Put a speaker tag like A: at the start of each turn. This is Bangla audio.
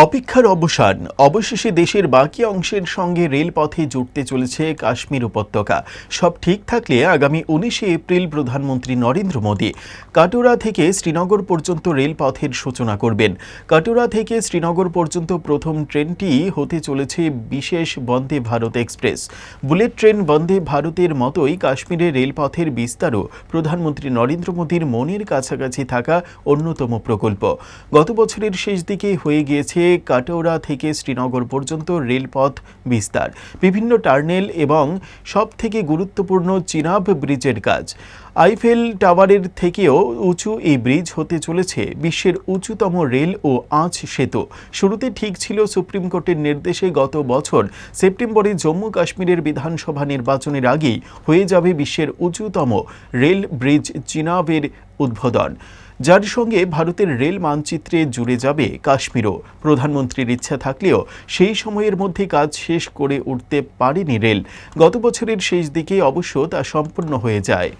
A: অপেক্ষার অবসান। অবশেষে দেশের বাকি অংশের সঙ্গে রেলপথে জুড়তে চলেছে কাশ্মীর উপত্যকা। সব ঠিক থাকলে আগামী 19শে এপ্রিল প্রধানমন্ত্রী নরেন্দ্র মোদী কাটোরা থেকে শ্রীনগর পর্যন্ত রেলপথের সূচনা করবেন। কাটোরা থেকে শ্রীনগর পর্যন্ত প্রথম ট্রেনটি হতে চলেছে বিশেষ Vande Bharat express. Bullet train বন্দে ভারতের মতোই কাশ্মীরের রেলপথের বিস্তারও প্রধানমন্ত্রী নরেন্দ্র মোদীর মনের কাছাকাছি থাকা অন্যতম প্রকল্প। গত বছরের শেষ দিকে হয়ে গিয়েছে কাটোরা থেকে শ্রীনগর পর্যন্ত রেলপথ বিস্তার, বিভিন্ন টার্নেল এবং সবথেকে গুরুত্বপূর্ণ চিনাব ব্রিজের কাজ। আইফেল টাওয়ারের থেকেও উঁচু এই ব্রিজ হতে চলেছে বিশ্বের উঁচুতম রেল ও আঁচ সেতু। শুরুতে ঠিক ছিল সুপ্রিম কোর্টের নির্দেশে গত বছর সেপ্টেম্বরে জম্মু কাশ্মীরের বিধানসভা নির্বাচনের আগেই হয়ে যাবে বিশ্বের উঁচুতম রেল ব্রিজ চিনাবের উদ্বোধন, যার সঙ্গে ভারতের রেল মানচিত্রে জুড়ে যাবে কাশ্মীরও। প্রধানমন্ত্রীর ইচ্ছা থাকলেও সেই সময়ের মধ্যে কাজ শেষ করে উঠতে পারেনি রেল। গত বছরের শেষ দিকে অবশ্য তা সম্পূর্ণ হয়ে যায়।